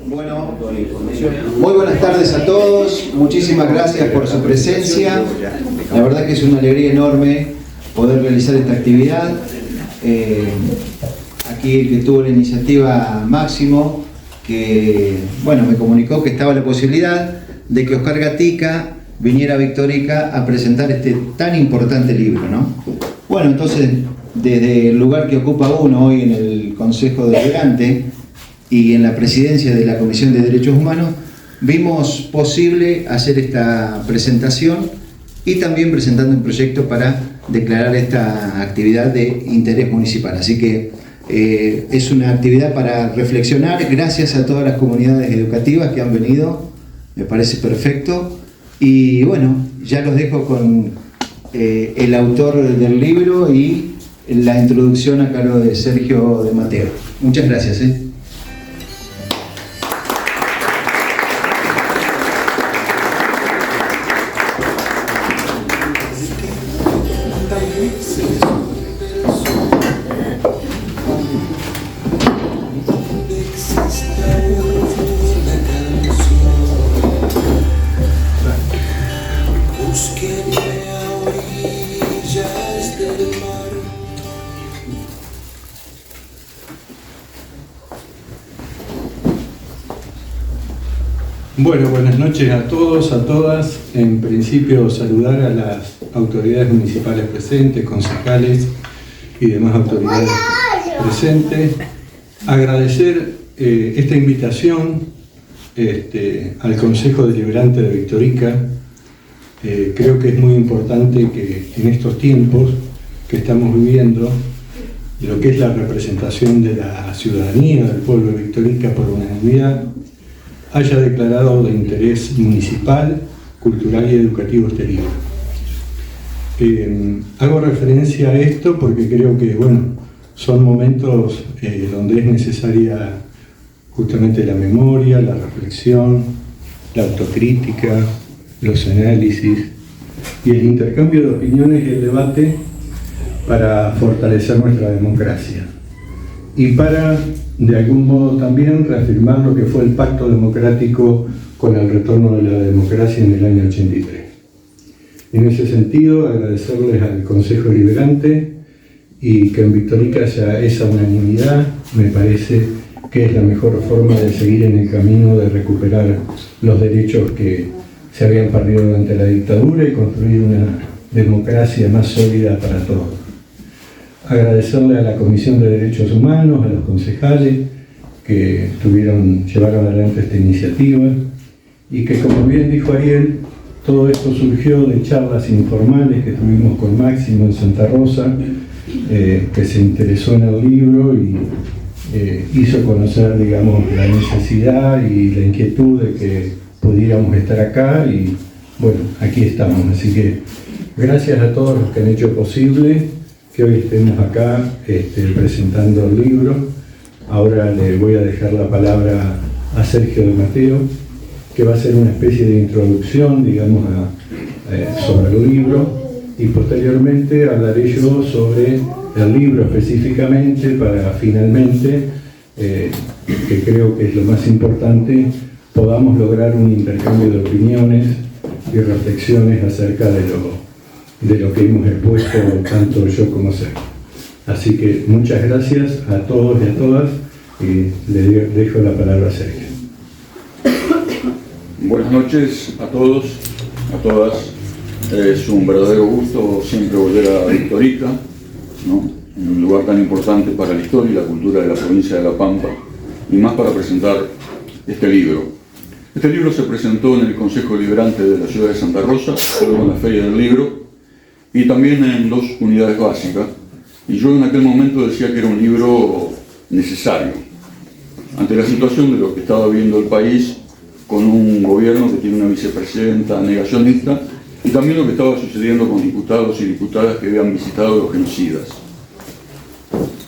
Bueno, muy buenas tardes a todos, muchísimas gracias por su presencia. La verdad que es una alegría enorme poder realizar esta actividad. Aquí el que tuvo la iniciativa, Máximo, que bueno, me comunicó que estaba la posibilidad de que Oscar Gatica viniera a Victorica a presentar este tan importante libro, ¿no? Bueno, entonces, desde el lugar que ocupa uno hoy en el Consejo Deliberante y en la presidencia de la Comisión de Derechos Humanos, vimos posible hacer esta presentación y también presentando un proyecto para declarar esta actividad de interés municipal. Así que es una actividad para reflexionar. Gracias a todas las comunidades educativas que han venido, me parece perfecto. Y bueno, ya los dejo con el autor del libro y la introducción a cargo de Sergio de Mateo. Muchas gracias. Bueno, buenas noches a todos, a todas. En principio, saludar a las autoridades municipales presentes, concejales y demás autoridades presentes. Agradecer esta invitación al Consejo Deliberante de Victorica. Creo que es muy importante que en estos tiempos que estamos viviendo, lo que es la representación de la ciudadanía, del pueblo de Victorica por unanimidad, haya declarado de interés municipal, cultural y educativo este libro. Hago referencia a esto porque creo que, bueno, son momentos donde es necesaria justamente la memoria, la reflexión, la autocrítica, los análisis y el intercambio de opiniones y el debate para fortalecer nuestra democracia y para, de algún modo, también reafirmar lo que fue el pacto democrático con el retorno de la democracia en el año 83. En ese sentido, agradecerles al Consejo Deliberante y que en Victorica haya esa unanimidad. Me parece que es la mejor forma de seguir en el camino de recuperar los derechos que se habían perdido durante la dictadura y construir una democracia más sólida para todos. Agradecerle a la Comisión de Derechos Humanos, a los concejales que llevaron adelante esta iniciativa y que, como bien dijo Ariel, todo esto surgió de charlas informales que tuvimos con Máximo en Santa Rosa, que se interesó en el libro y hizo conocer, digamos, la necesidad y la inquietud de que pudiéramos estar acá y, bueno, aquí estamos. Así que gracias a todos los que han hecho posible que hoy estemos acá presentando el libro. Ahora le voy a dejar la palabra a Sergio de Mateo, que va a hacer una especie de introducción, digamos, sobre el libro, y posteriormente hablaré yo sobre el libro específicamente para finalmente, que creo que es lo más importante, podamos lograr un intercambio de opiniones y reflexiones acerca de lo que hemos expuesto tanto yo como Sergio. Así que muchas gracias a todos y a todas y le dejo la palabra a Sergio. Buenas noches a todos, a todas. Es un verdadero gusto siempre volver a Victorica, ¿no? Un lugar tan importante para la historia y la cultura de la provincia de La Pampa, y más para presentar este libro. Este libro se presentó en el Consejo Deliberante de la ciudad de Santa Rosa, luego en la Feria del Libro, y también en 2 unidades básicas, y yo en aquel momento decía que era un libro necesario, ante la situación de lo que estaba viviendo el país, con un gobierno que tiene una vicepresidenta negacionista, y también lo que estaba sucediendo con diputados y diputadas que habían visitado a los genocidas.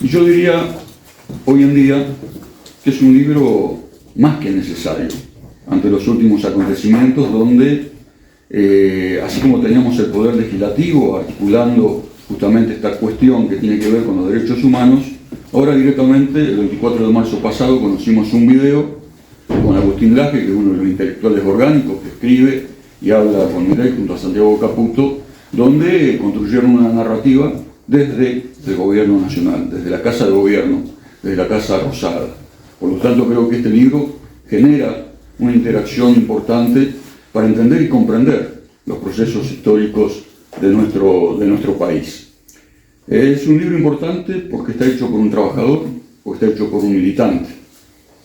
Y yo diría, hoy en día, que es un libro más que necesario, ante los últimos acontecimientos donde así como teníamos el poder legislativo articulando justamente esta cuestión que tiene que ver con los derechos humanos, ahora directamente, el 24 de marzo pasado, conocimos un video con Agustín Laje, que es uno de los intelectuales orgánicos que escribe y habla con Milei junto a Santiago Caputo, donde construyeron una narrativa desde el gobierno nacional, desde la Casa de Gobierno, desde la Casa Rosada. Por lo tanto, creo que este libro genera una interacción importante para entender y comprender los procesos históricos de nuestro país. Es un libro importante porque está hecho por un trabajador, porque está hecho por un militante.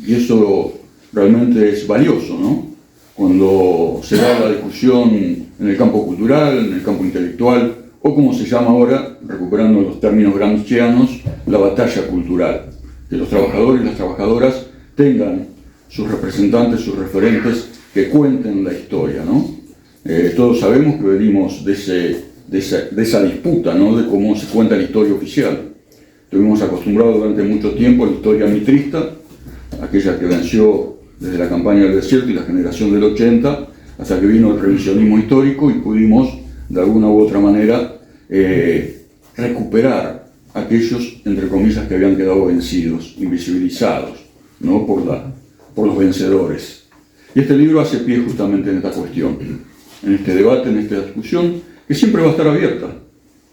Y eso realmente es valioso, ¿no? Cuando se da la discusión en el campo cultural, en el campo intelectual, o como se llama ahora, recuperando los términos gramscianos, la batalla cultural. Que los trabajadores y las trabajadoras tengan sus representantes, sus referentes, que cuenten la historia, ¿no? Todos sabemos que venimos de esa disputa, ¿no? De cómo se cuenta la historia oficial. Estuvimos acostumbrados durante mucho tiempo a la historia mitrista, aquella que venció desde la campaña del desierto y la generación del 80, hasta que vino el revisionismo histórico y pudimos, de alguna u otra manera, recuperar aquellos, entre comillas, que habían quedado vencidos, invisibilizados, ¿no? por los vencedores. Y este libro hace pie justamente en esta cuestión, en este debate, en esta discusión, que siempre va a estar abierta,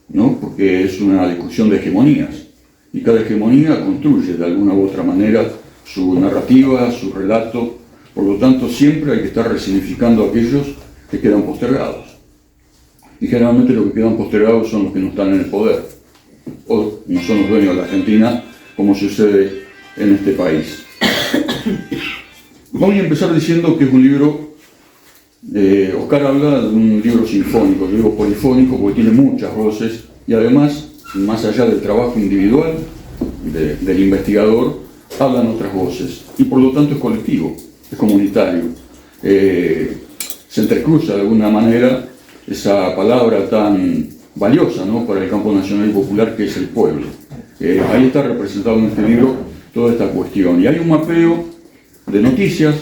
¿no? Porque es una discusión de hegemonías, y cada hegemonía construye de alguna u otra manera su narrativa, su relato. Por lo tanto, siempre hay que estar resignificando aquellos que quedan postergados. Y generalmente los que quedan postergados son los que no están en el poder, o no son los dueños de la Argentina, como sucede en este país. Voy a empezar diciendo que es un libro, Oscar habla de un libro sinfónico, yo digo polifónico porque tiene muchas voces, y además, más allá del trabajo individual del investigador, hablan otras voces, y por lo tanto es colectivo, es comunitario. Se entrecruza de alguna manera esa palabra tan valiosa, ¿no? Para el campo nacional y popular, que es el pueblo. Ahí está representado en este libro toda esta cuestión, y hay un mapeo de noticias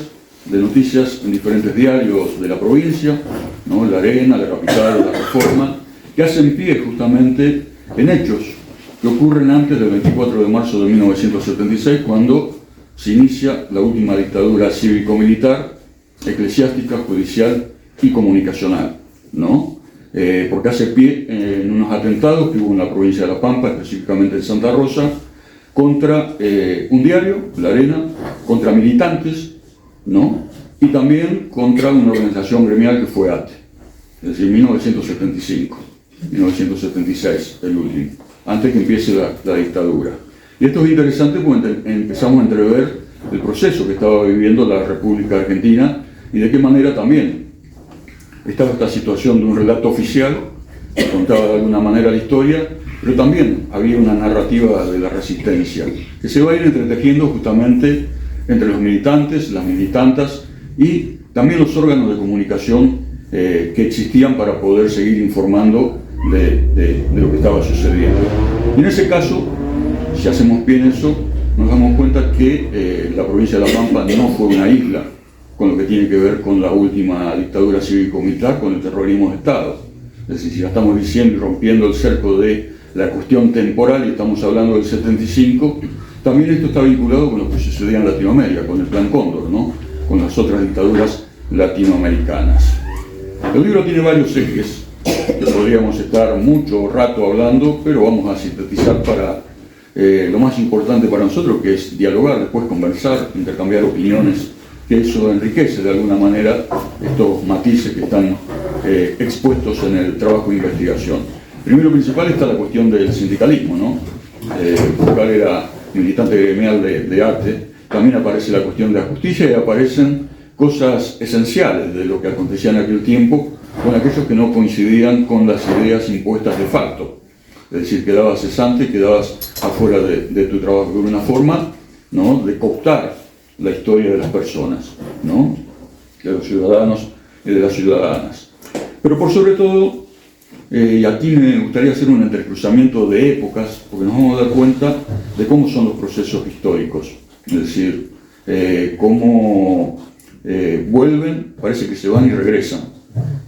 en diferentes diarios de la provincia, ¿no? La Arena, La Capital, La Reforma, que hacen pie justamente en hechos que ocurren antes del 24 de marzo de 1976, cuando se inicia la última dictadura cívico-militar, eclesiástica, judicial y comunicacional, ¿no? Porque hace pie en unos atentados que hubo en la provincia de La Pampa, específicamente en Santa Rosa, contra un diario, La Arena, contra militantes, ¿no? Y también contra una organización gremial que fue ATE, es decir, 1976, el último, antes que empiece la dictadura. Y esto es interesante porque empezamos a entrever el proceso que estaba viviendo la República Argentina y de qué manera también estaba esta situación de un relato oficial que contaba de alguna manera la historia, pero también había una narrativa de la resistencia que se va a ir entretejiendo justamente entre los militantes, las militantas y también los órganos de comunicación que existían para poder seguir informando de lo que estaba sucediendo. Y en ese caso, si hacemos bien eso, nos damos cuenta que la provincia de La Pampa no fue una isla con lo que tiene que ver con la última dictadura cívico-militar, con el terrorismo de Estado. Es decir, si ya estamos diciendo y rompiendo el cerco de la cuestión temporal y estamos hablando del 75, también esto está vinculado con lo que sucedía en Latinoamérica, con el Plan Cóndor, ¿no? Con las otras dictaduras latinoamericanas. El libro tiene varios ejes que podríamos estar mucho rato hablando, pero vamos a sintetizar para lo más importante para nosotros, que es dialogar, después conversar, intercambiar opiniones, que eso enriquece de alguna manera estos matices que están expuestos en el trabajo de investigación. Primero principal está la cuestión del sindicalismo, ¿no? Oscar era militante gremial de ATE, también aparece la cuestión de la justicia y aparecen cosas esenciales de lo que acontecía en aquel tiempo con aquellos que no coincidían con las ideas impuestas de facto. Es decir, quedabas cesante, quedabas afuera de tu trabajo, de una forma, ¿no? De cooptar la historia de las personas, ¿no? De los ciudadanos y de las ciudadanas. Pero por sobre todo, y aquí me gustaría hacer un entrecruzamiento de épocas, porque nos vamos a dar cuenta de cómo son los procesos históricos. Es decir, cómo vuelven, parece que se van y regresan.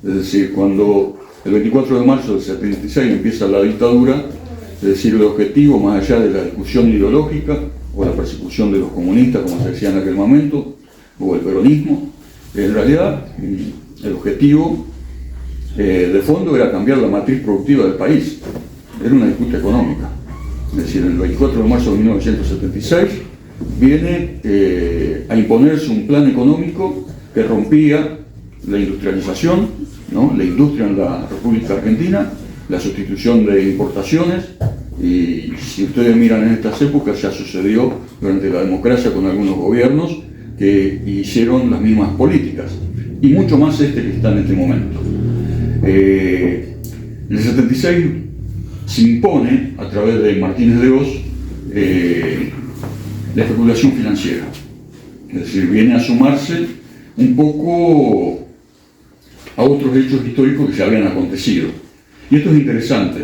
Es decir, cuando el 24 de marzo del 76 empieza la dictadura, es decir, el objetivo, más allá de la discusión ideológica o la persecución de los comunistas, como se decía en aquel momento, o el peronismo, en realidad el objetivo de fondo era cambiar la matriz productiva del país. Era una disputa económica. Es decir, el 24 de marzo de 1976 viene a imponerse un plan económico que rompía la industrialización, ¿no? La industria en la República Argentina, la sustitución de importaciones, y si ustedes miran en estas épocas ya sucedió durante la democracia con algunos gobiernos que hicieron las mismas políticas, y mucho más que está en este momento. En el 76 se impone a través de Martínez de Oz la especulación financiera, es decir, viene a sumarse un poco a otros hechos históricos que ya habían acontecido. Y esto es interesante,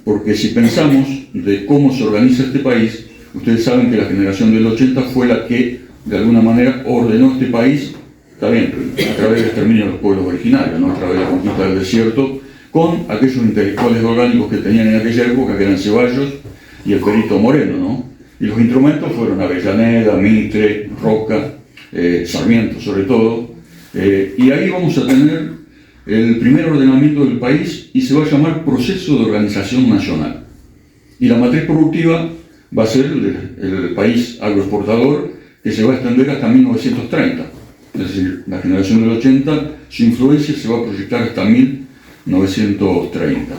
porque si pensamos de cómo se organiza este país, ustedes saben que la generación del 80 fue la que de alguna manera ordenó este país, está bien, a través del exterminio de los pueblos originarios, ¿no? A través de la conquista del desierto, con aquellos intelectuales orgánicos que tenían en aquella época, que eran Ceballos y el Perito Moreno, ¿no? Y los instrumentos fueron Avellaneda, Mitre, Roca, Sarmiento sobre todo, y ahí vamos a tener el primer ordenamiento del país, y se va a llamar Proceso de Organización Nacional. Y la matriz productiva va a ser el país agroexportador, que se va a extender hasta 1930. Es decir, la generación del 80, su influencia se va a proyectar hasta 1930.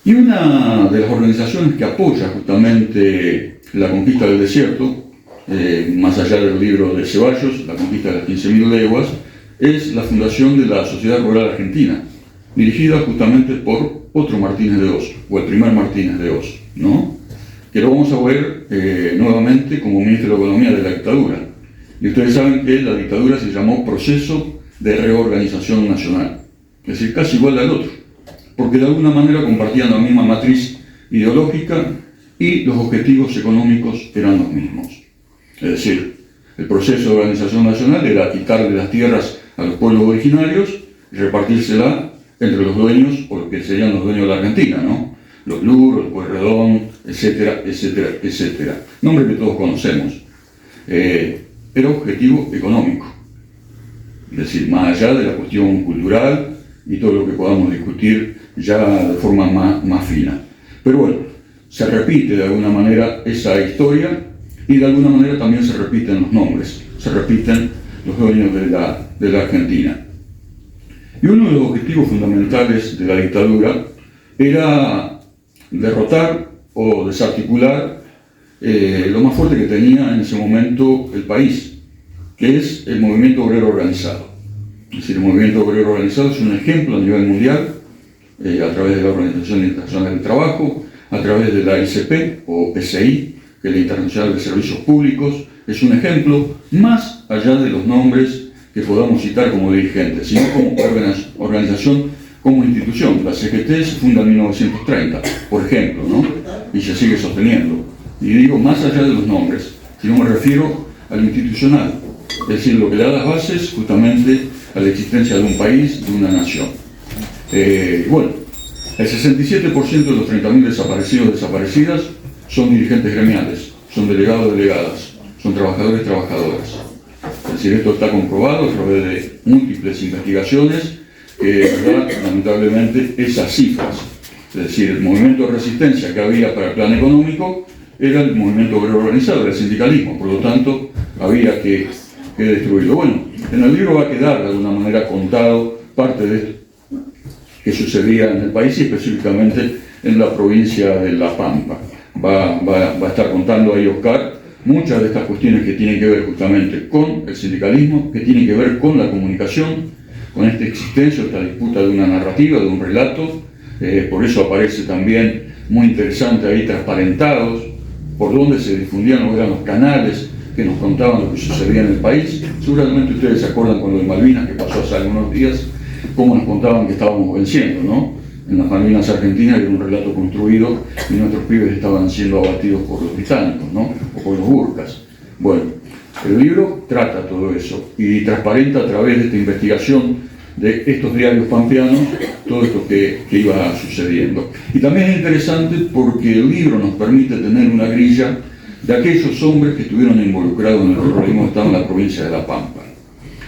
Y una de las organizaciones que apoya justamente la conquista del desierto, más allá del libro de Ceballos, La conquista de las 15.000 leguas, es la fundación de la Sociedad Rural Argentina, dirigida justamente por otro Martínez de Oz, o el primer Martínez de Oz, ¿no? Que lo vamos a ver nuevamente como ministro de Economía de la dictadura. Y ustedes saben que la dictadura se llamó Proceso de Reorganización Nacional, es decir, casi igual al otro, porque de alguna manera compartían la misma matriz ideológica y los objetivos económicos eran los mismos. Es decir, el proceso de organización nacional era quitarle las tierras a los pueblos originarios y repartírsela entre los dueños, o los que serían los dueños de la Argentina, ¿no? Los Luros, el Pueyrredón, etcétera, etcétera, etcétera. Nombres que todos conocemos. Era objetivo económico. Es decir, más allá de la cuestión cultural y todo lo que podamos discutir ya de forma más fina. Pero bueno, se repite de alguna manera esa historia, y de alguna manera también se repiten los nombres, se repiten los dueños de la Argentina. Y uno de los objetivos fundamentales de la dictadura era derrotar o desarticular lo más fuerte que tenía en ese momento el país, que es el movimiento obrero organizado. Es decir, el movimiento obrero organizado es un ejemplo a nivel mundial, a través de la Organización Internacional del Trabajo, a través de la ICP o SI, que es la Internacional de Servicios Públicos, es un ejemplo más allá de los nombres que podamos citar como dirigentes, sino como organización, como institución. La CGT se funda en 1930, por ejemplo, ¿no? Y se sigue sosteniendo. Y digo más allá de los nombres, sino me refiero a lo institucional, es decir, lo que le da las bases justamente a la existencia de un país, de una nación. Bueno, el 67% de los 30.000 desaparecidos, desaparecidas, son dirigentes gremiales, son delegados, delegadas, son trabajadores, trabajadoras. Es decir, esto está comprobado a través de múltiples investigaciones que dan lamentablemente esas cifras. Es decir, el movimiento de resistencia que había para el plan económico era el movimiento obrero organizado, era el sindicalismo, por lo tanto había que destruirlo. Bueno, en el libro va a quedar de alguna manera contado parte de esto que sucedía en el país y específicamente en la provincia de La Pampa. Va a estar contando ahí Oscar muchas de estas cuestiones que tienen que ver justamente con el sindicalismo, que tienen que ver con la comunicación, con esta existencia, esta disputa de una narrativa, de un relato. Por eso aparece también muy interesante ahí transparentados por dónde se difundían o eran los canales que nos contaban lo que sucedía en el país. Seguramente ustedes se acuerdan con lo de Malvinas, que pasó hace algunos días, cómo nos contaban que estábamos venciendo, ¿no? En las Malvinas Argentinas era un relato construido y nuestros pibes estaban siendo abatidos por los británicos, ¿no? O por los burkas. Bueno, el libro trata todo eso y transparenta a través de esta investigación de estos diarios pampeanos todo esto que iba sucediendo. Y también es interesante porque el libro nos permite tener una grilla de aquellos hombres que estuvieron involucrados en el terrorismo de Estado en la provincia de La Pampa.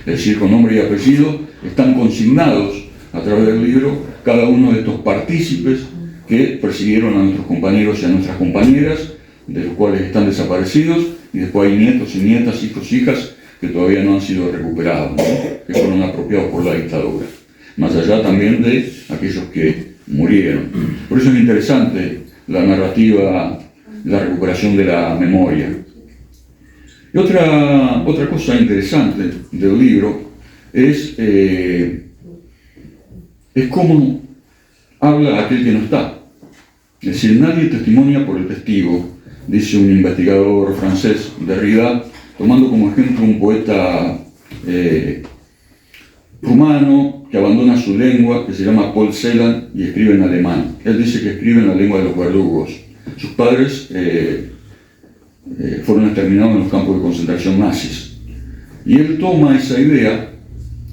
Es decir, con nombre y apellido están consignados a través del libro cada uno de estos partícipes que persiguieron a nuestros compañeros y a nuestras compañeras, de los cuales están desaparecidos, y después hay nietos y nietas, hijos y hijas que todavía no han sido recuperados, ¿no? Que fueron apropiados por la dictadura, más allá también de aquellos que murieron. Por eso es interesante la narrativa, la recuperación de la memoria. Y otra cosa interesante del libro es cómo habla aquel que no está. Es decir, nadie testimonia por el testigo, dice un investigador francés, Derrida, tomando como ejemplo un poeta rumano que abandona su lengua, que se llama Paul Celan y escribe en alemán. Él dice que escribe en la lengua de los verdugos. Sus padres fueron exterminados en los campos de concentración nazis. Y él toma esa idea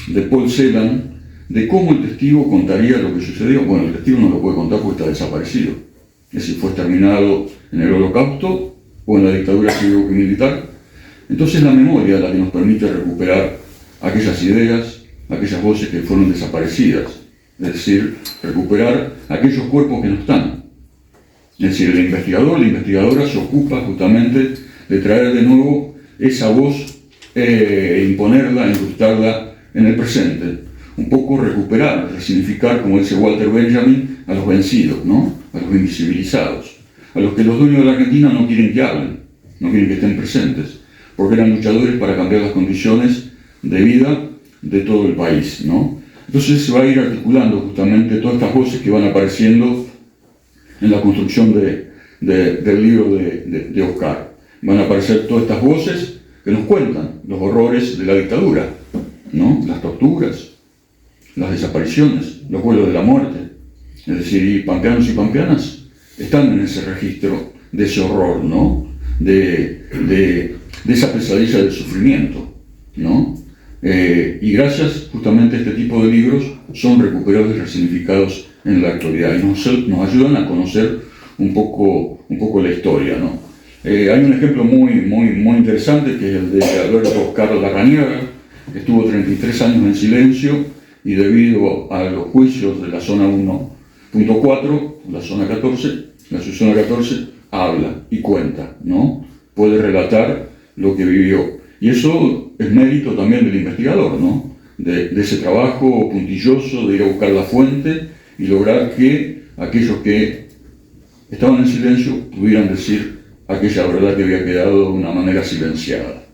de Paul Celan de cómo el testigo contaría lo que sucedió. Bueno, el testigo no lo puede contar porque está desaparecido. Es decir, fue exterminado en el Holocausto o en la dictadura cívico-militar. Entonces la memoria es la que nos permite recuperar aquellas ideas, aquellas voces que fueron desaparecidas. Es decir, recuperar aquellos cuerpos que no están. Es decir, el investigador, la investigadora se ocupa justamente de traer de nuevo esa voz, imponerla, incrustarla en el presente. Un poco recuperar, resignificar, como dice Walter Benjamin, a los vencidos, ¿no? A los invisibilizados, a los que los dueños de la Argentina no quieren que hablen, no quieren que estén presentes, porque eran luchadores para cambiar las condiciones de vida de todo el país, ¿no? Entonces se va a ir articulando justamente todas estas voces que van apareciendo en la construcción del libro de Oscar. Van a aparecer todas estas voces que nos cuentan los horrores de la dictadura, ¿no? Las torturas, las desapariciones, los vuelos de la muerte. Es decir, y pampeanos y pampeanas están en ese registro de ese horror, ¿no? De esa pesadilla del sufrimiento, ¿no? Y gracias justamente a este tipo de libros son recuperados y resignificados en la actualidad y nos ayudan a conocer un poco la historia, ¿no? Hay un ejemplo muy interesante que es el de Alberto Oscar Larrañaga, que estuvo 33 años en silencio y debido a los juicios de la zona 1.4, la zona 14, la subzona 14, habla y cuenta, ¿no? Puede relatar lo que vivió. Y eso es mérito también del investigador, ¿no? De ese trabajo puntilloso de ir a buscar la fuente y lograr que aquellos que estaban en silencio pudieran decir aquella verdad que había quedado de una manera silenciada.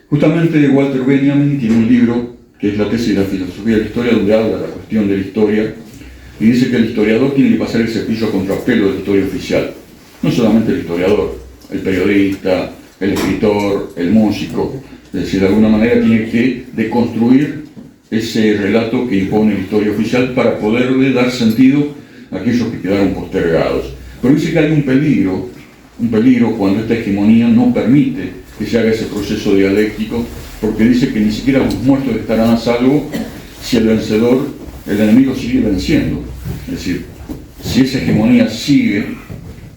Justamente Walter Benjamin tiene un libro que es la tesis de la filosofía de la historia, donde habla de la cuestión de la historia y dice que el historiador tiene que pasar el cepillo a contrapelo de la historia oficial. No solamente el historiador, el periodista, el escritor, el músico, es decir, de alguna manera tiene que deconstruir ese relato que impone la historia oficial para poderle dar sentido a aquellos que quedaron postergados. Pero dice que hay un peligro cuando esta hegemonía no permite que se haga ese proceso dialéctico, porque dice que ni siquiera los muertos estarán a salvo si el vencedor, el enemigo sigue venciendo. Es decir, si esa hegemonía sigue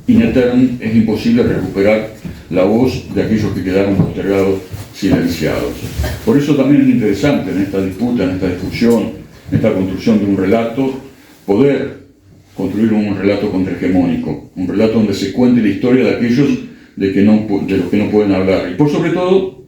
in eternum, es imposible recuperar la voz de aquellos que quedaron postergados, silenciados. Por eso también es interesante en esta disputa, en esta discusión, en esta construcción de un relato, poder construir un relato contrahegemónico, un relato donde se cuente la historia de aquellos de los que no pueden hablar. Y por sobre todo,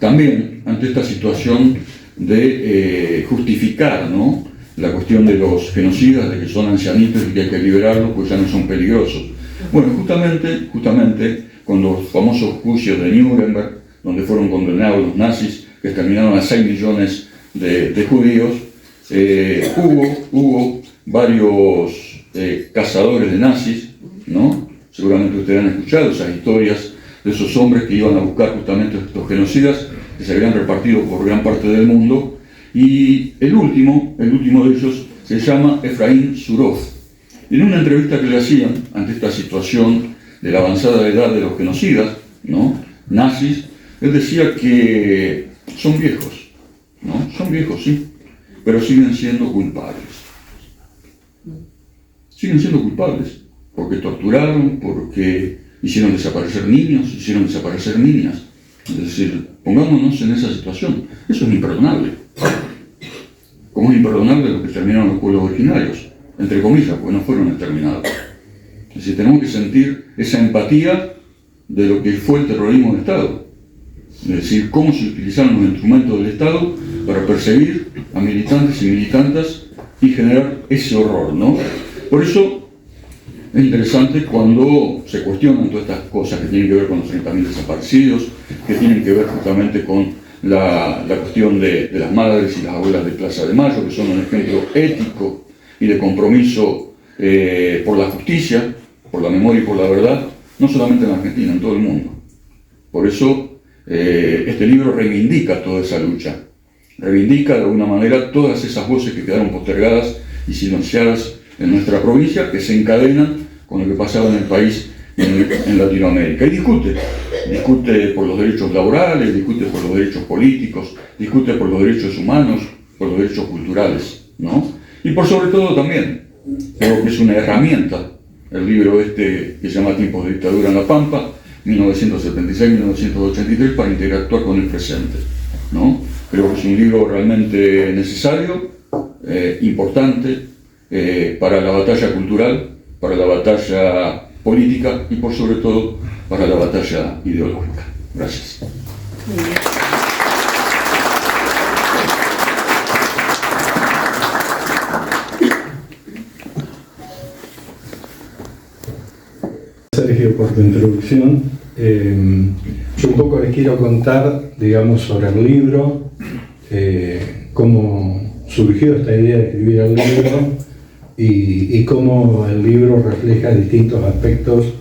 también ante esta situación de justificar, ¿no?, la cuestión de los genocidas, de que son ancianitos y que hay que liberarlos, pues ya no son peligrosos. Bueno, justamente con los famosos juicios de Nuremberg, donde fueron condenados los nazis, que exterminaron a 6 millones de judíos, hubo varios cazadores de nazis, ¿no? Seguramente ustedes han escuchado esas historias de esos hombres que iban a buscar justamente estos genocidas, que se habían repartido por gran parte del mundo, y el último de ellos se llama Efraín Zurov. En una entrevista que le hacían ante esta situación de la avanzada edad de los genocidas, ¿no?, nazis, él decía que son viejos, ¿no? Son viejos, sí, pero siguen siendo culpables. Siguen siendo culpables. porque torturaron, porque hicieron desaparecer niños, hicieron desaparecer niñas. Es decir, pongámonos en esa situación. Eso es imperdonable. Como es imperdonable lo que terminaron los pueblos originarios, entre comillas, porque no fueron exterminados. Es decir, tenemos que sentir esa empatía de lo que fue el terrorismo de Estado. Es decir, cómo se utilizaron los instrumentos del Estado para perseguir a militantes y militantas y generar ese horror, ¿no? Por eso es interesante cuando se cuestionan todas estas cosas que tienen que ver con los 30.000 desaparecidos, que tienen que ver justamente con la cuestión de las madres y las abuelas de Plaza de Mayo, que son un ejemplo ético y de compromiso por la justicia, por la memoria y por la verdad, no solamente en la Argentina, en todo el mundo. Por eso este libro reivindica toda esa lucha, reivindica de alguna manera todas esas voces que quedaron postergadas y silenciadas en nuestra provincia, que se encadenan con lo que pasaba en el país y en Latinoamérica. Y discute por los derechos laborales, discute por los derechos políticos, discute por los derechos humanos, por los derechos culturales, ¿no? Y por sobre todo también, creo que es una herramienta, el libro este que se llama Tiempos de Dictadura en La Pampa, 1976-1983, para interactuar con el presente, ¿no? Creo que es un libro realmente necesario, importante, para la batalla cultural, para la batalla política y por sobre todo para la batalla ideológica. Gracias. Sergio, por tu introducción. Yo un poco les quiero contar, digamos, sobre el libro, cómo surgió esta idea de escribir el libro y cómo el libro refleja distintos aspectos,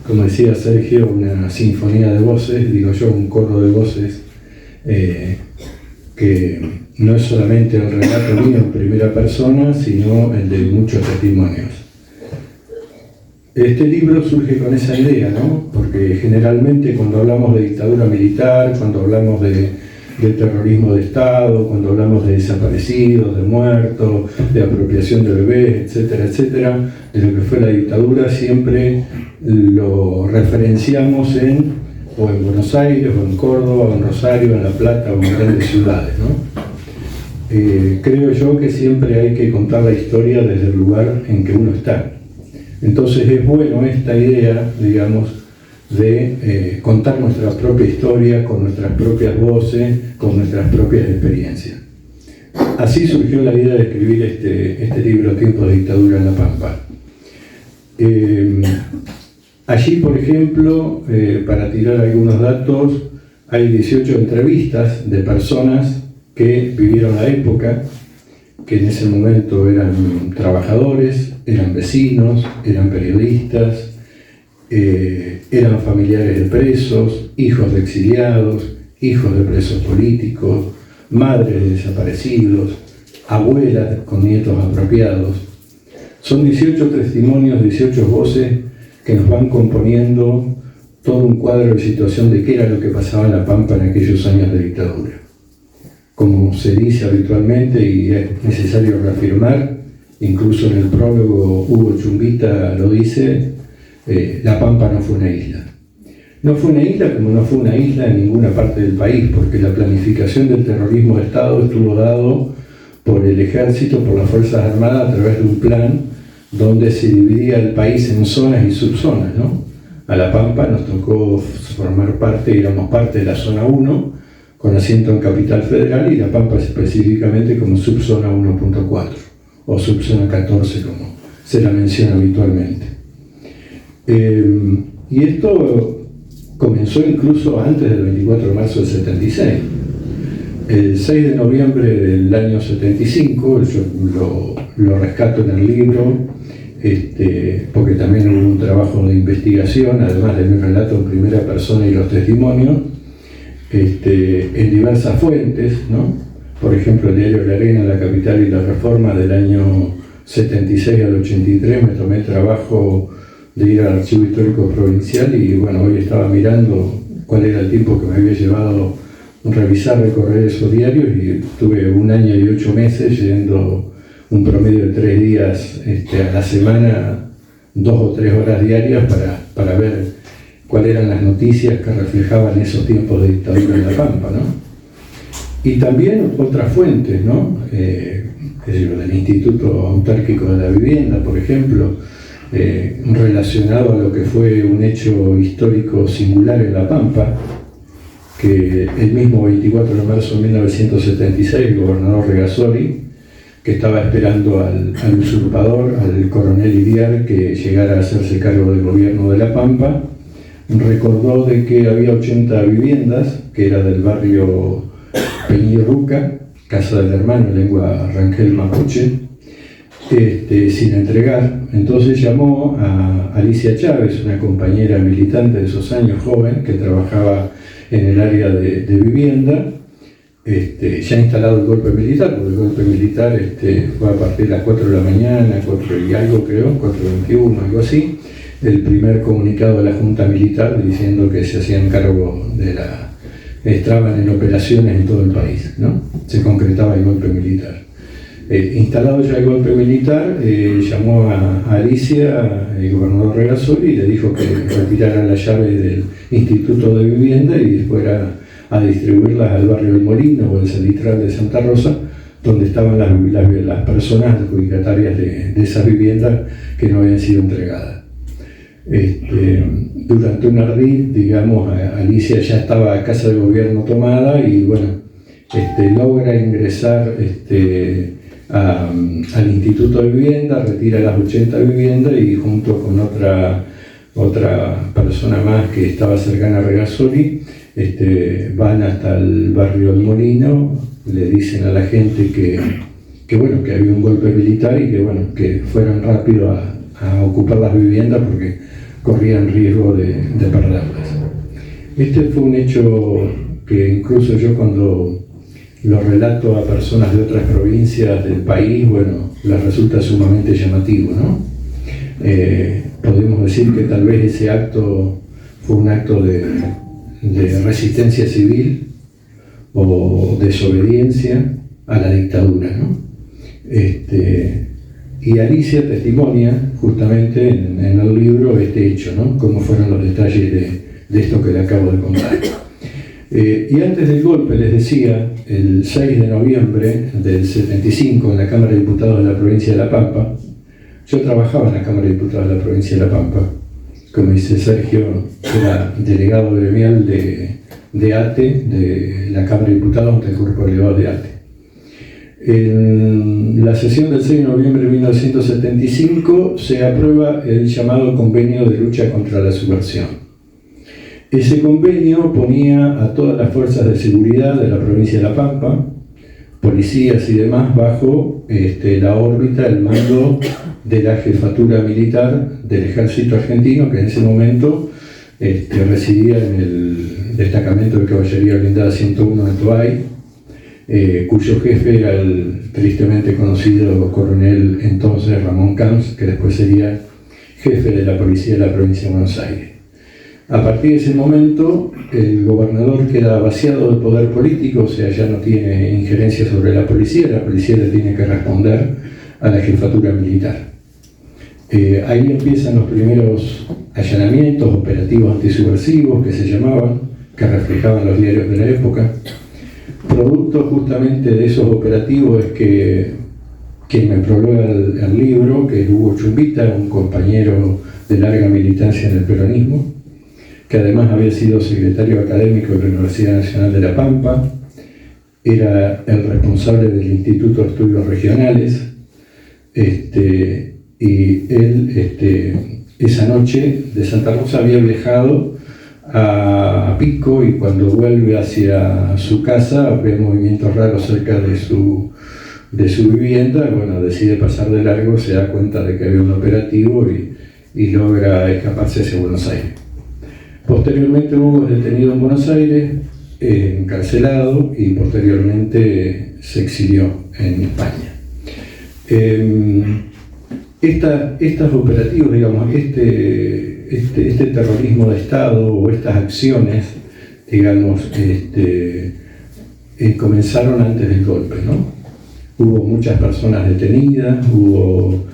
como decía Sergio, una sinfonía de voces, digo yo, un coro de voces, que no es solamente el relato mío en primera persona, sino el de muchos testimonios. Este libro surge con esa idea, ¿no? Porque generalmente cuando hablamos de dictadura militar, cuando hablamos de terrorismo de Estado, cuando hablamos de desaparecidos, de muertos, de apropiación de bebés, etcétera, etcétera, de lo que fue la dictadura, siempre lo referenciamos o en Buenos Aires, o en Córdoba, o en Rosario, en La Plata, o en grandes ciudades, ¿no? Creo yo que siempre hay que contar la historia desde el lugar en que uno está. Entonces es bueno esta idea, digamos, de contar nuestra propia historia con nuestras propias voces, con nuestras propias experiencias. Así surgió la idea de escribir este libro, Tiempos de Dictadura en La Pampa. Allí, por ejemplo, para tirar algunos datos, hay 18 entrevistas de personas que vivieron la época, que en ese momento eran trabajadores, eran vecinos, eran periodistas, eran familiares de presos, hijos de exiliados, hijos de presos políticos, madres de desaparecidos, abuelas con nietos apropiados. Son 18 testimonios, 18 voces que nos van componiendo todo un cuadro de situación de qué era lo que pasaba en La Pampa en aquellos años de dictadura. Como se dice habitualmente y es necesario reafirmar, incluso en el prólogo Hugo Chumbita lo dice, La Pampa no fue una isla. No fue una isla como no fue una isla en ninguna parte del país, porque la planificación del terrorismo de Estado estuvo dado por el ejército, por las Fuerzas Armadas, a través de un plan donde se dividía el país en zonas y subzonas, ¿no? A La Pampa nos tocó formar parte, éramos parte de la zona 1, con asiento en Capital Federal, y La Pampa específicamente como subzona 1.4 o subzona 14, como se la menciona habitualmente. Y esto comenzó incluso antes del 24 de marzo del 76. El 6 de noviembre del año 75, yo lo rescato en el libro, porque también hubo un trabajo de investigación, además de mi relato en primera persona y los testimonios, en diversas fuentes, ¿no? Por ejemplo, el diario La Arena, La Capital y la Reforma del año 76 al 83, me tomé el trabajo de ir al Archivo Histórico Provincial y bueno, hoy estaba mirando cuál era el tiempo que me había llevado revisar, recorrer esos diarios, y tuve 1 año y 8 meses yendo un promedio de 3 días a la semana 2 o 3 horas diarias para ver cuáles eran las noticias que reflejaban esos tiempos de dictadura en La Pampa, ¿no? Y también otras fuentes, ¿no? Del Instituto Autárquico de la Vivienda, por ejemplo, relacionado a lo que fue un hecho histórico singular en La Pampa, que el mismo 24 de marzo de 1976 el gobernador Regasoli, que estaba esperando al usurpador, al coronel Iriar, que llegara a hacerse cargo del gobierno de La Pampa, recordó de que había 80 viviendas, que era del barrio Peñirruca, casa del hermano, lengua rangel mapuche, sin entregar. Entonces llamó a Alicia Chávez, una compañera militante de esos años, joven, que trabajaba en el área de vivienda, ya instalado el golpe militar, porque el golpe militar fue a partir de las 4 de la mañana, 4 y algo creo, 4:21, algo así, el primer comunicado de la Junta Militar diciendo que se hacían cargo estaban en operaciones en todo el país, ¿no? Se concretaba el golpe militar. Instalado ya el golpe militar, llamó a Alicia, el gobernador Regasoli, y le dijo que retirara las llaves del Instituto de Vivienda y fuera a distribuirlas al barrio del Molino o el Salitral de Santa Rosa, donde estaban las personas adjudicatarias de esas viviendas que no habían sido entregadas. Durante un ardid, digamos, Alicia ya estaba a casa de gobierno tomada y bueno, logra ingresar al Instituto de Vivienda, retira las 80 viviendas y junto con otra persona más que estaba cercana a Regasoli, van hasta el barrio del Molino, le dicen a la gente que bueno, que había un golpe militar y que bueno, que fueran rápido a ocupar las viviendas porque corrían riesgo de perderlas. Fue un hecho que incluso yo cuando lo relato a personas de otras provincias del país, bueno, les resulta sumamente llamativo, ¿no? Podemos decir que tal vez ese acto fue un acto de resistencia civil o desobediencia a la dictadura, ¿no? Y Alicia testimonia justamente en el libro este hecho, ¿no? Cómo fueron los detalles de esto que le acabo de contar. Y antes del golpe, les decía, el 6 de noviembre del 75 en la Cámara de Diputados de la provincia de La Pampa, yo trabajaba en la Cámara de Diputados de la provincia de La Pampa, como dice Sergio, era delegado gremial de ATE, de la Cámara de Diputados del Cuerpo de Delegados de ATE. En la sesión del 6 de noviembre de 1975 se aprueba el llamado Convenio de Lucha contra la Subversión. Ese convenio ponía a todas las fuerzas de seguridad de la provincia de La Pampa, policías y demás, bajo la órbita, el mando de la jefatura militar del ejército argentino, que en ese momento residía en el destacamento de caballería blindada 101 de Toay, cuyo jefe era el tristemente conocido coronel entonces Ramón Camps, que después sería jefe de la policía de la provincia de Buenos Aires. A partir de ese momento, el gobernador queda vaciado de poder político, o sea, ya no tiene injerencia sobre la policía le tiene que responder a la jefatura militar. Ahí empiezan los primeros allanamientos, operativos antisubversivos que se llamaban, que reflejaban los diarios de la época. Producto justamente de esos operativos es que quien me prologa el libro, que es Hugo Chumbita, un compañero de larga militancia en el peronismo, que además había sido secretario académico de la Universidad Nacional de La Pampa, era el responsable del Instituto de Estudios Regionales, y él esa noche de Santa Rosa había viajado a Pico y cuando vuelve hacia su casa ve movimientos raros cerca de su vivienda, bueno, decide pasar de largo, se da cuenta de que había un operativo y logra escaparse hacia Buenos Aires. Posteriormente Hugo es detenido en Buenos Aires, encarcelado y posteriormente se exilió en España. Estos operativos, digamos, este terrorismo de Estado o estas acciones, digamos, comenzaron antes del golpe, ¿no? Hubo muchas personas detenidas, hubo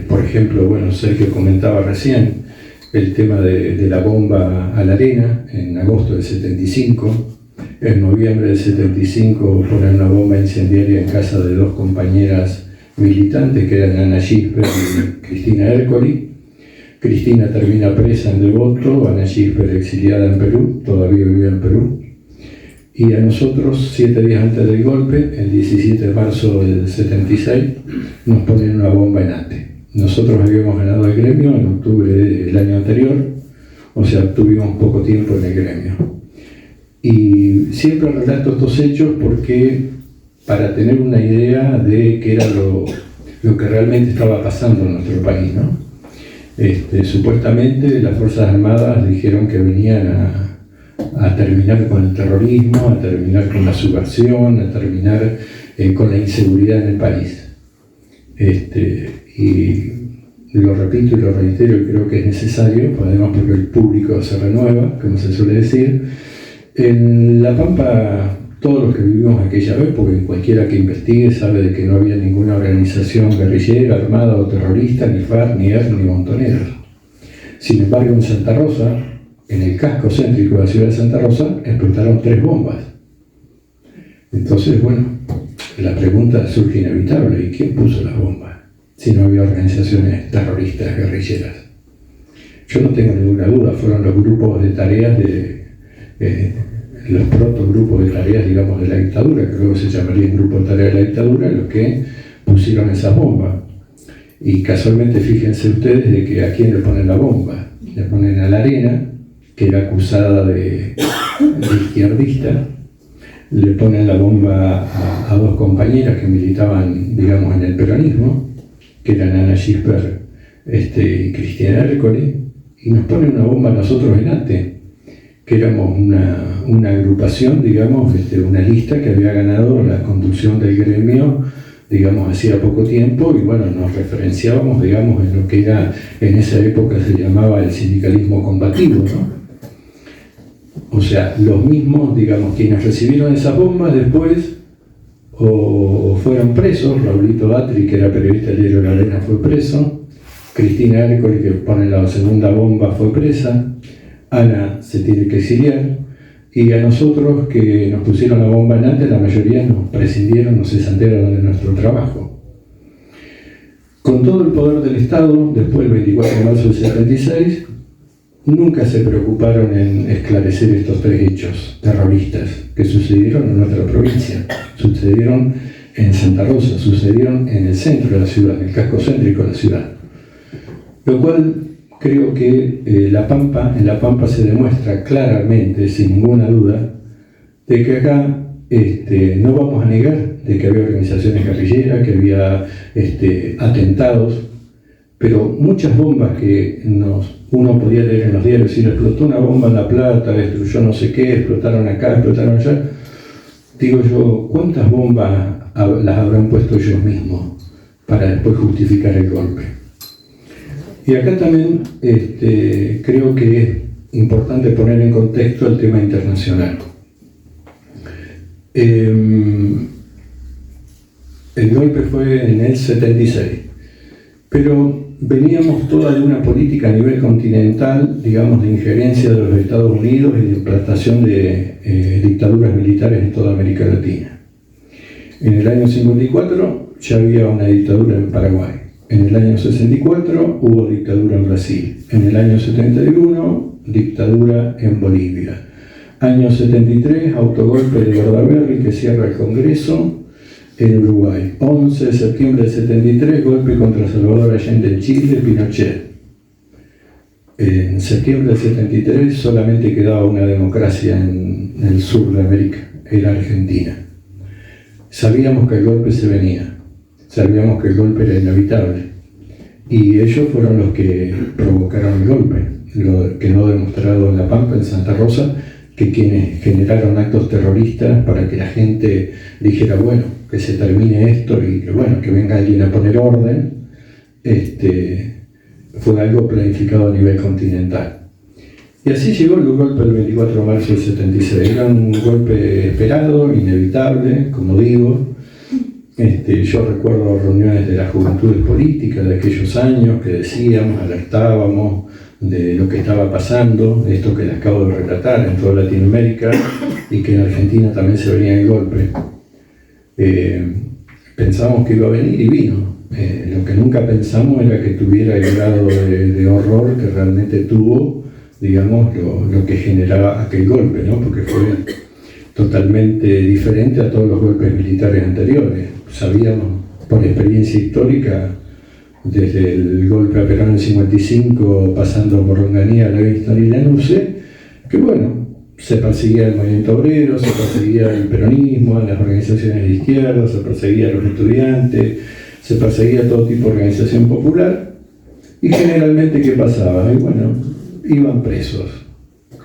Por ejemplo, bueno, Sergio comentaba recién el tema de la bomba a la arena en agosto del 75. En noviembre del 75 ponen una bomba incendiaria en casa de dos compañeras militantes que eran Ana Gisbert y Cristina Ercoli. Cristina termina presa en Devoto, Ana Gisbert exiliada en Perú, todavía vivía en Perú. Y a nosotros, 7 días antes del golpe, el 17 de marzo del 76, nos ponen una bomba en ATE. Nosotros habíamos ganado el gremio en octubre del año anterior, o sea, tuvimos poco tiempo en el gremio. Y siempre relato estos hechos porque para tener una idea de qué era lo que realmente estaba pasando en nuestro país, ¿no? Supuestamente las Fuerzas Armadas dijeron que venían a terminar con el terrorismo, a terminar con la subversión, a terminar con la inseguridad en el país. Y lo repito y lo reitero, y creo que es necesario, además porque el público se renueva, como se suele decir. En La Pampa, todos los que vivimos aquella vez, porque cualquiera que investigue sabe de que no había ninguna organización guerrillera, armada o terrorista, ni FARC, ni ERP, ni Montoneros. Sin embargo, en Santa Rosa, en el casco céntrico de la ciudad de Santa Rosa, explotaron 3 bombas. Entonces, bueno, la pregunta surge inevitable: ¿y quién puso las bombas? Si no había organizaciones terroristas, guerrilleras. Yo no tengo ninguna duda, fueron los grupos de tareas los protogrupos de tareas, digamos, de la dictadura, que luego se llamarían grupos de tareas de la dictadura, los que pusieron esas bombas. Y casualmente, fíjense ustedes de que a quién le ponen la bomba. Le ponen a la Arena, que era acusada de izquierdista. Le ponen la bomba a 2 compañeras que militaban, digamos, en el peronismo, que eran Ana Gisbert y Cristina Ercoli, y nos ponen una bomba a nosotros en ATE, que éramos una agrupación, digamos, una lista que había ganado la conducción del gremio, digamos, hacía poco tiempo, y bueno, nos referenciábamos, digamos, en lo que era, en esa época se llamaba el sindicalismo combativo, ¿no? O sea, los mismos, digamos, quienes recibieron esas bombas después o fueron presos. Raulito Atri, que era periodista del diario La Arena, fue preso. Cristina Ercoli, que pone la segunda bomba, fue presa. Ana se tiene que exiliar. Y a nosotros, que nos pusieron la bomba en ATE, la mayoría nos prescindieron, nos cesantearon de nuestro trabajo. Con todo el poder del Estado, después del 24 de marzo del 76, nunca se preocuparon en esclarecer estos 3 hechos terroristas que sucedieron en nuestra provincia, sucedieron en Santa Rosa, sucedieron en el centro de la ciudad, en el casco céntrico de la ciudad. Lo cual creo que en La Pampa se demuestra claramente, sin ninguna duda, de que acá no vamos a negar de que había organizaciones guerrilleras, que había atentados, pero muchas bombas que uno podía leer en los diarios: si explotó una bomba en La Plata, destruyó no sé qué, explotaron acá, explotaron allá. Digo yo, ¿cuántas bombas las habrán puesto ellos mismos para después justificar el golpe? Y acá también creo que es importante poner en contexto el tema internacional. El golpe fue en el 76, pero veníamos toda de una política a nivel continental, digamos, de injerencia de los Estados Unidos y de implantación de dictaduras militares en toda América Latina. En el año 54 ya había una dictadura en Paraguay. En el año 64 hubo dictadura en Brasil. En el año 71, dictadura en Bolivia. Año 73, autogolpe de Bordaberry que cierra el Congreso en Uruguay. 11 de septiembre del 73, golpe contra Salvador Allende en Chile, Pinochet. En septiembre del 73 solamente quedaba una democracia en el sur de América, era Argentina. Sabíamos que el golpe se venía, sabíamos que el golpe era inevitable, y ellos fueron los que provocaron el golpe. Lo que no demostrado en La Pampa, en Santa Rosa, que quienes generaron actos terroristas para que la gente dijera, bueno, que se termine esto y que, bueno, que venga alguien a poner orden, fue algo planificado a nivel continental. Y así llegó el golpe del 24 de marzo del 76. Era un golpe esperado, inevitable, como digo, Yo recuerdo reuniones de las juventudes políticas de aquellos años que decíamos, alertábamos de lo que estaba pasando, esto que les acabo de relatar en toda Latinoamérica y que en Argentina también se venía el golpe. Pensábamos que iba a venir y vino. Lo que nunca pensamos era que tuviera el grado de horror que realmente tuvo, digamos, lo que generaba aquel golpe, ¿no? Porque fue totalmente diferente a todos los golpes militares anteriores. Sabíamos por experiencia histórica, desde el golpe a Perón en 55, pasando por Onganía, Livingston y Lanuse, que bueno, se perseguía el movimiento obrero, se perseguía el peronismo, las organizaciones de izquierda, se perseguía a los estudiantes, se perseguía todo tipo de organización popular, y generalmente, ¿qué pasaba? Y bueno, iban presos.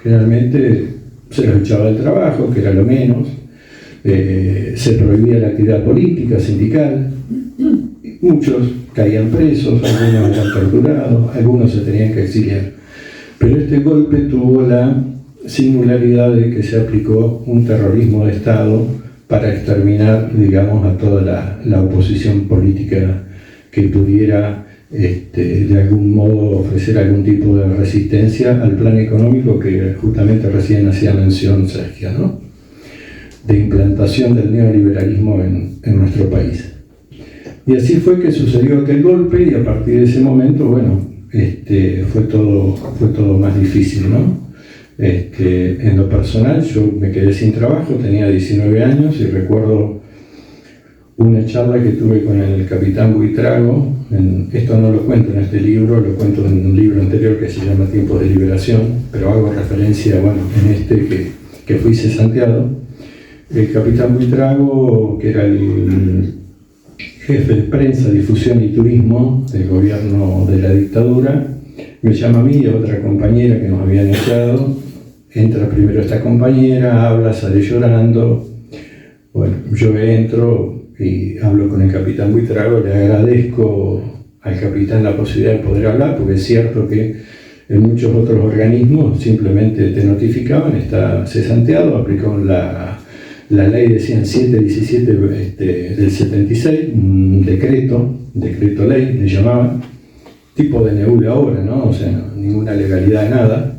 Generalmente se los echaba del trabajo, que era lo menos, se prohibía la actividad política, sindical, muchos caían presos, algunos eran torturados, algunos se tenían que exiliar. Pero este golpe tuvo la singularidad de que se aplicó un terrorismo de Estado para exterminar, digamos, a toda la oposición política que pudiera de algún modo ofrecer algún tipo de resistencia al plan económico que justamente recién hacía mención Sergio, ¿no? De implantación del neoliberalismo en nuestro país. Y así fue que sucedió aquel golpe, y a partir de ese momento, bueno, fue todo más difícil, ¿no? En lo personal, yo me quedé sin trabajo, tenía 19 años, y recuerdo una charla que tuve con el capitán Buitrago. Esto no lo cuento en este libro, lo cuento en un libro anterior que se llama Tiempos de Liberación, pero hago referencia, bueno, en que fui cesanteado. El capitán Buitrago, que era el jefe de prensa, difusión y turismo del gobierno de la dictadura, me llama a mí y a otra compañera que nos habían echado. Entra primero esta compañera, habla, sale llorando. Bueno, yo entro y hablo con el capitán Buitrago, le agradezco al capitán la posibilidad de poder hablar, porque es cierto que en muchos otros organismos simplemente te notificaban, está cesanteado, aplicaron la ley, decían 717 del 76, un decreto ley, le llamaban, tipo DNU de ahora, ¿no? O sea, ninguna legalidad de nada,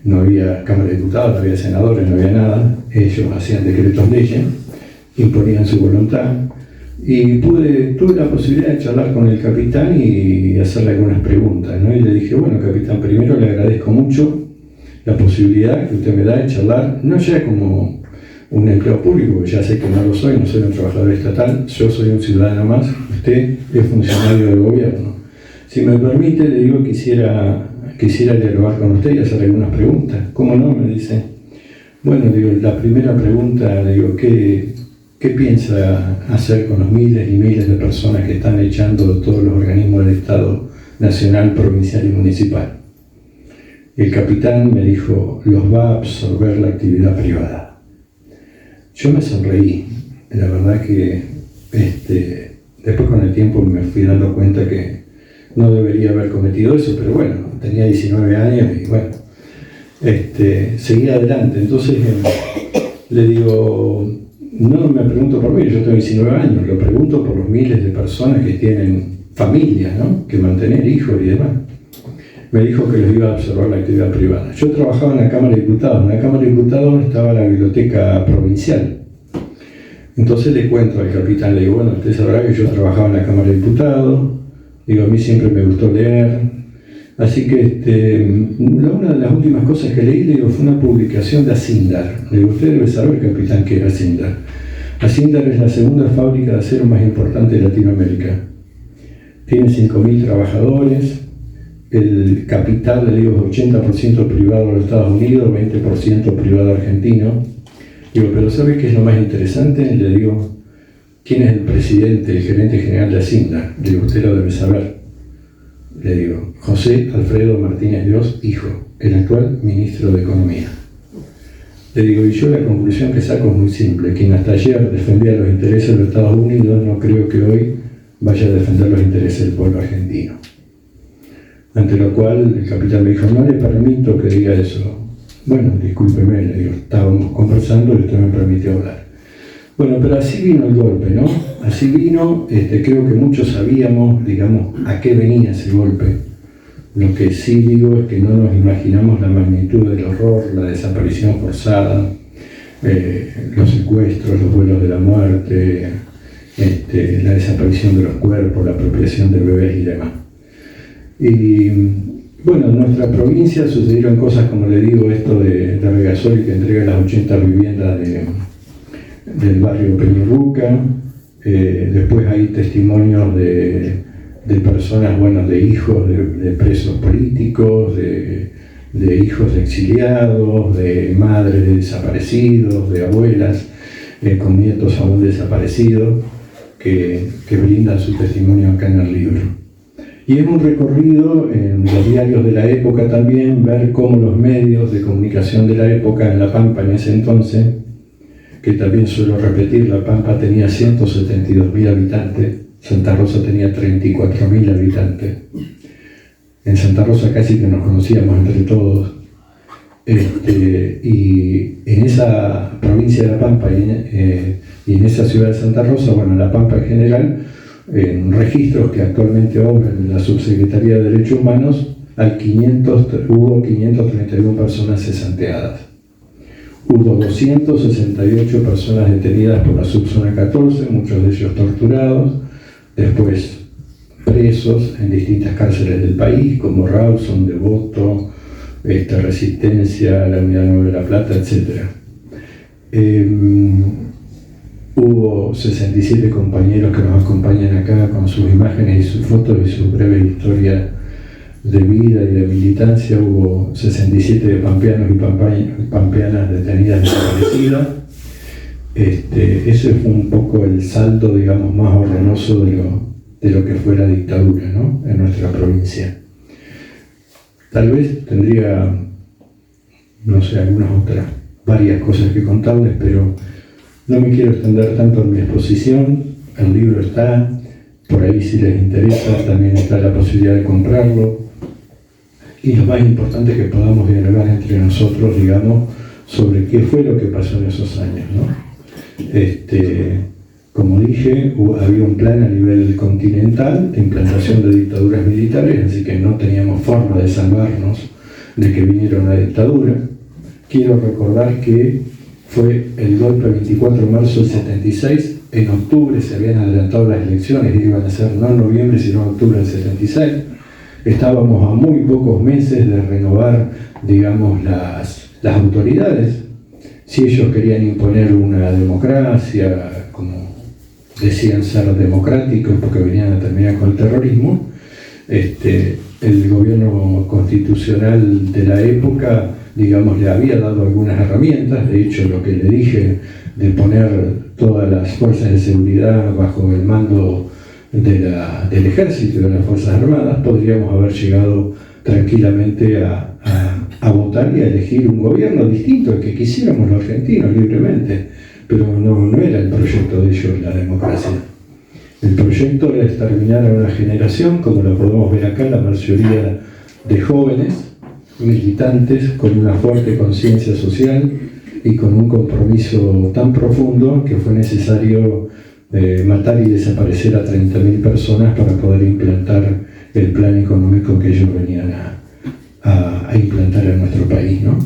no había Cámara de Diputados, no había senadores, no había nada, ellos hacían decretos leyes, imponían su voluntad, y tuve la posibilidad de charlar con el capitán y hacerle algunas preguntas, ¿no? Y le dije, bueno, capitán, primero le agradezco mucho la posibilidad que usted me da de charlar, no ya como un empleado público, que ya sé que no lo soy, no soy un trabajador estatal, yo soy un ciudadano más, usted es funcionario del gobierno. Si me permite, le digo, quisiera dialogar con usted y hacer algunas preguntas. ¿Cómo no? Me dice. Bueno, digo, la primera pregunta, le digo, ¿qué piensa hacer con los miles y miles de personas que están echando de todos los organismos del Estado nacional, provincial y municipal? El capitán me dijo, los va a absorber la actividad privada. Yo me sonreí, la verdad que después con el tiempo me fui dando cuenta que no debería haber cometido eso, pero bueno, tenía 19 años y bueno, seguí adelante. Entonces le digo, no me pregunto por mí, yo tengo 19 años, lo pregunto por los miles de personas que tienen familias, ¿no? Que mantener hijos y demás. Me dijo que les iba a absorber la actividad privada. Yo trabajaba en la Cámara de Diputados. En la Cámara de Diputados estaba la biblioteca provincial. Entonces le cuento al capitán, le digo, bueno, usted sabrá que yo trabajaba en la Cámara de Diputados. Digo, a mí siempre me gustó leer. Así que una de las últimas cosas que leí, le digo, fue una publicación de Asindar. Le digo, usted debe saber, capitán, qué era Asindar. Asindar es la segunda fábrica de acero más importante de Latinoamérica. Tiene 5.000 trabajadores. El capital, le digo, es 80% privado de los Estados Unidos, 20% privado argentino. Digo, pero ¿sabe qué es lo más interesante? Le digo, ¿quién es el presidente, el gerente general de Asindar? Le digo, usted lo debe saber. Le digo, José Alfredo Martínez Dios, hijo, el actual ministro de Economía. Le digo, y yo la conclusión que saco es muy simple. Quien hasta ayer defendía los intereses de los Estados Unidos, no creo que hoy vaya a defender los intereses del pueblo argentino. Ante lo cual el capitán me dijo, no le permito que diga eso. Bueno, discúlpeme, le digo, estábamos conversando y usted me permitió hablar. Bueno, pero así vino el golpe, ¿no? Así vino, creo que muchos sabíamos, digamos, a qué venía ese golpe. Lo que sí digo es que no nos imaginamos la magnitud del horror, la desaparición forzada, los secuestros, los vuelos de la muerte, la desaparición de los cuerpos, la apropiación de bebés y demás. Y bueno, en nuestra provincia sucedieron cosas, como le digo, esto de Regasoli, que entrega las 80 viviendas del barrio Peñurruca. Después hay testimonios de personas, bueno, de hijos de presos políticos, de hijos de exiliados, de madres de desaparecidos, de abuelas con nietos aún desaparecidos, que brindan su testimonio acá en el libro. Y es un recorrido en los diarios de la época también, ver cómo los medios de comunicación de la época en La Pampa en ese entonces, que también suelo repetir, La Pampa tenía 172.000 habitantes, Santa Rosa tenía 34.000 habitantes. En Santa Rosa casi que nos conocíamos entre todos. Y en esa provincia de La Pampa y en esa ciudad de Santa Rosa, bueno, en La Pampa en general, en registros que actualmente obran en la Subsecretaría de Derechos Humanos, hubo 531 personas cesanteadas. Hubo 268 personas detenidas por la subzona 14, muchos de ellos torturados, después presos en distintas cárceles del país, como Rawson, Devoto, Resistencia, la Unidad 9 de La Plata, etc. Hubo 67 compañeros que nos acompañan acá con sus imágenes y sus fotos y su breve historia de vida y de militancia. Hubo 67 pampeanos y pampeanas detenidas desaparecidas. Ese fue un poco el saldo, digamos, más horroroso de lo que fue la dictadura, ¿no?, en nuestra provincia. Tal vez tendría, no sé, varias cosas que contarles, pero no me quiero extender tanto en mi exposición. El libro está, por ahí si les interesa, también está la posibilidad de comprarlo. Y lo más importante es que podamos dialogar entre nosotros, digamos, sobre qué fue lo que pasó en esos años, ¿no? Como dije, había un plan a nivel continental de implantación de dictaduras militares, así que no teníamos forma de salvarnos de que viniera una dictadura. Quiero recordar que fue el golpe 24 de marzo del 76, en octubre se habían adelantado las elecciones, iban a ser no en noviembre sino en octubre del 76. Estábamos a muy pocos meses de renovar, digamos, las autoridades. Si ellos querían imponer una democracia, como decían ser democráticos porque venían a terminar con el terrorismo, el gobierno constitucional de la época, digamos, le había dado algunas herramientas. De hecho, lo que le dije de poner todas las fuerzas de seguridad bajo el mando del ejército y de las Fuerzas Armadas, podríamos haber llegado tranquilamente a votar y a elegir un gobierno distinto al que quisiéramos los argentinos libremente, pero no era el proyecto de ellos la democracia. El proyecto era exterminar a una generación, como lo podemos ver acá, la mayoría de jóvenes, militantes, con una fuerte conciencia social y con un compromiso tan profundo que fue necesario matar y desaparecer a 30.000 personas para poder implantar el plan económico que ellos venían a implantar en nuestro país, ¿no?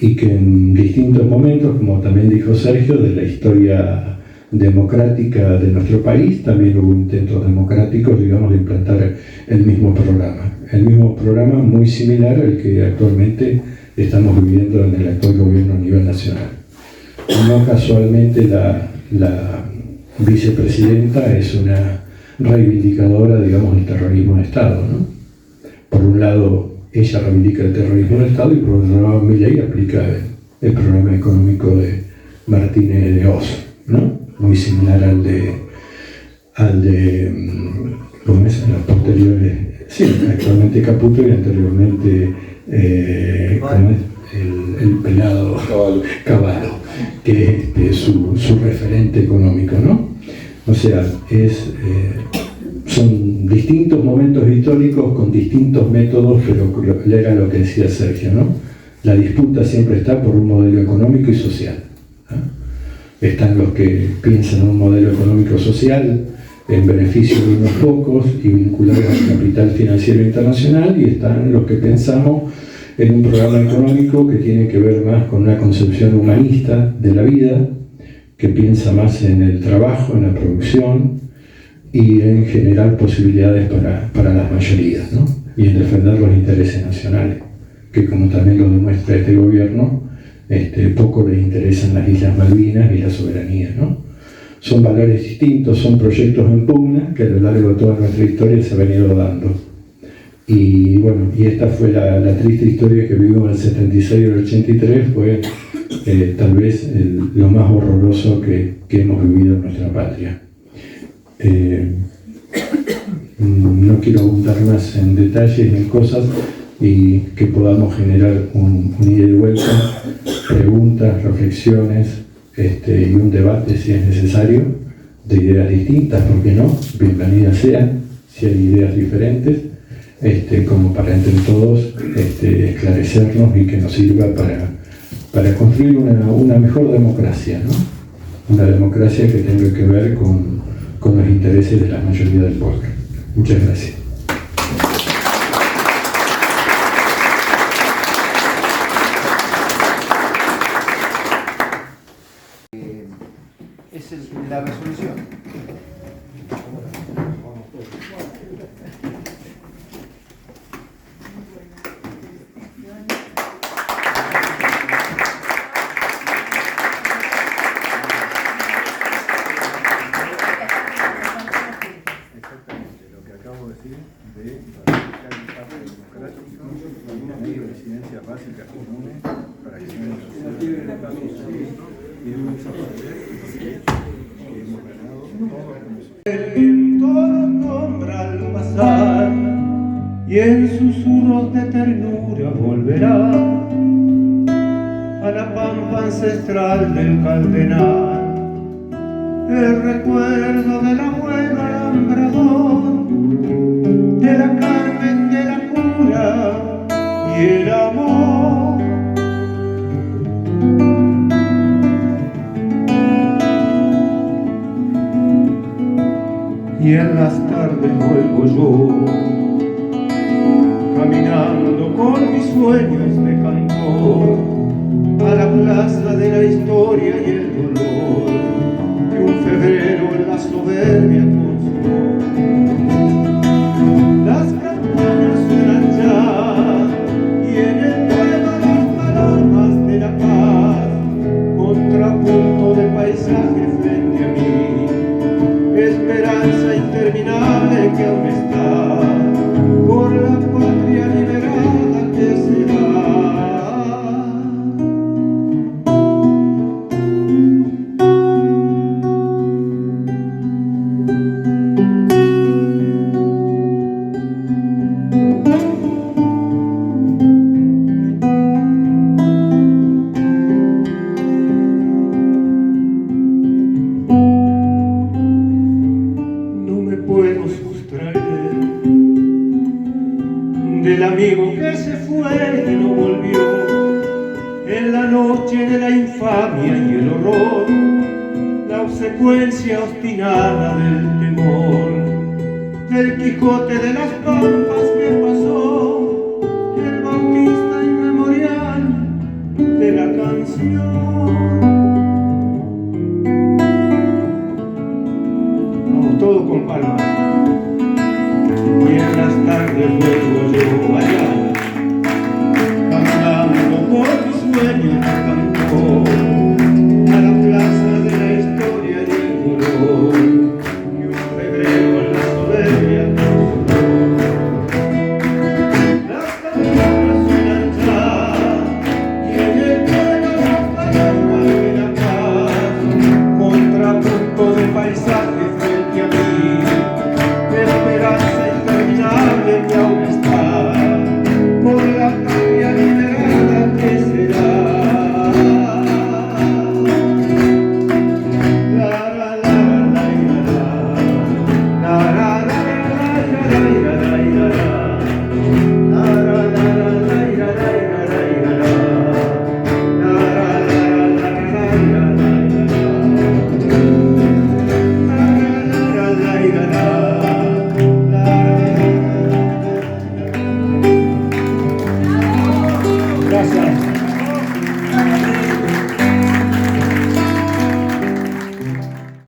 Y que en distintos momentos, como también dijo Sergio, de la historia democrática de nuestro país, también hubo intentos democráticos, digamos, de implantar el mismo programa muy similar al que actualmente estamos viviendo en el actual gobierno a nivel nacional. No casualmente la vicepresidenta es una reivindicadora, digamos, del terrorismo de Estado, ¿no? Por un lado, ella reivindica el terrorismo de Estado y por otro lado, Milei aplica el programa económico de Martínez de Oz, ¿no? Muy similar al de ¿cómo es? En los posteriores, sí, actualmente Caputo y anteriormente ¿cómo es? El pelado Cavallo, que es su referente económico, ¿no? O sea, son distintos momentos históricos con distintos métodos, pero era lo que decía Sergio, ¿no? La disputa siempre está por un modelo económico y social, ¿no? están los que piensan en un modelo económico social en beneficio de unos pocos y vinculados al capital financiero internacional, y están los que pensamos en un programa económico que tiene que ver más con una concepción humanista de la vida, que piensa más en el trabajo, en la producción y en generar posibilidades para las mayorías, ¿no? Y en defender los intereses nacionales, que como también lo demuestra este gobierno, poco les interesan las Islas Malvinas y la soberanía, ¿no? Son valores distintos, son proyectos en pugna que a lo largo de toda nuestra historia se han venido dando. Y bueno, y esta fue la triste historia que vivimos en el 76 y el 83, fue tal vez lo más horroroso que hemos vivido en nuestra patria. No quiero abundar más en detalles ni en cosas, y que podamos generar un ida y vuelta, preguntas, reflexiones, y un debate si es necesario, de ideas distintas, ¿por qué no? Bienvenidas sean, si hay ideas diferentes, como para entre todos esclarecernos y que nos sirva para construir una mejor democracia, ¿no? Una democracia que tenga que ver con los intereses de la mayoría del pueblo. Muchas gracias. Es la resolución. Exactamente, lo que acabo de decir de ratificar el pacto democrático con una ley de residencia básica común para acciones sociales de paso civil y de un poder que hemos ganado todos como El viento los nombra al pasar y en susurros de ternura volverá a la pampa ancestral del Cardenal. El recuerdo del abuelo alambrador, de la Carmen, de la cura y el amor. Y en las tardes vuelvo yo, caminando con mis sueños de cantor, a la plaza de la historia y el dolor que un febrero en la soberbia construyó. Las campanas suenan ya y en el vuelo las palomas de la paz, contrapunto de paisaje frente a mí, esperanza interminable que aún está por la patria liberada que será. Del amigo que se fue y no volvió, en la noche de la infamia y el horror, la obsecuencia obstinada del temor, del Quijote de las pampas que pasó, el Bautista inmemorial de la canción. Vamos todos con palmas.